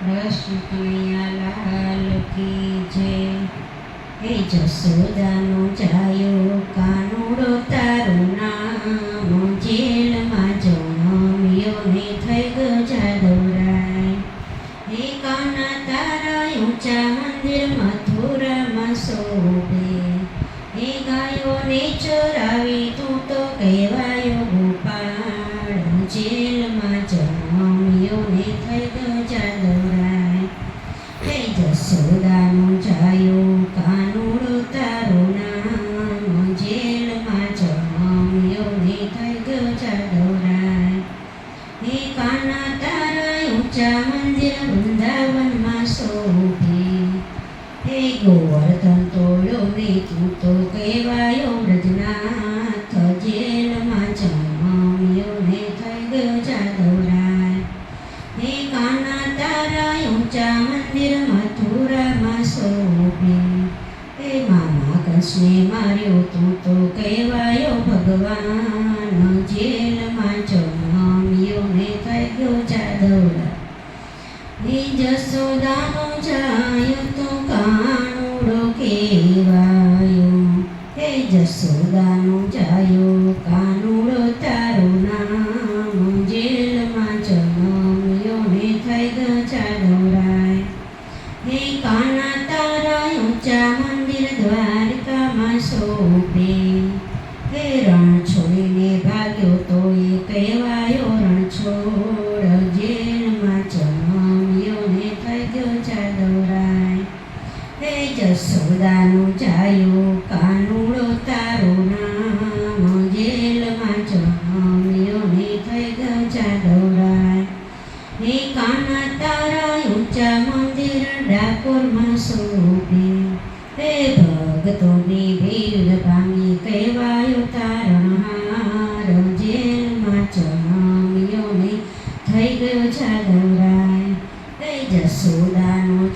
કૃષ્ણ કનૈયા લાલ કી જય। હે જસોદાનો જાયો કાનુડો તારું નામ, જેલમાં જન્મ્યો ને થઈ ગયો જાદવરાય। હે કાના તારા ઊંચા મંદિર મથુરામાં શોભે, હે ગાયોને ચરાવી તું તો કહેવાયો ગોપાળ, જેલમાં જન્મ્યો ને થઈ ગયો જાદવરાય। હે જસોદાનો જાયો કાનુડો તારું નામ, જેલમાં જન્મ્યો ને થઈ ગયો જાદવરાય। હે કાના તારા ઊંચા મંદિર વૃંદાવનમાં શોભે, હે ગોવર્ધન તોળ્યો ને તું તો કહેવાયો બ્રજનાથ, જેલમાં જન્મ્યો ને થઈ ગયો જાદવરાય। હે કાના તારા ઊંચા મંદિર મથુરામાં શોભે, હે મામા કૃષ્ણે માર્યો તું તો કહેવાયો ભગવાન, જેલમાં જન્મ્યો ને થઈ ગયો જાદવરાય। હે જસોદાનો જાયો તો કાનુડો કહેવાયો, હે જસોદાનો જાયો કાનુડો તારું નામ, જેલમાં જન્મ્યો ને થઈ ગયો જાદવરાય। હે કાના તારા ઊંચા મંદિર દ્વારકામાં શોભે, હે રણ છોડીને ભાગ્યો તો એ કહેવાયો રણછોડ, જેલમાં જન્મ્યો ને થઈ ગયો જાદવરાય। હે જસોદાનો જાયો કાનુડો તારું નામ, જેલમાં જન્મ્યો ને થઈ ગયો જાદવરાય। હે કાના તારા ઊંચા મંદિર ડાકોરમાં શોભે, હે ભક્તોની ભીડ ભાંગી કહેવાયો તારણહાર, જેલમાં જન્મ્યો ને થઈ ગયો જાદવરાય। હે જસોદાનો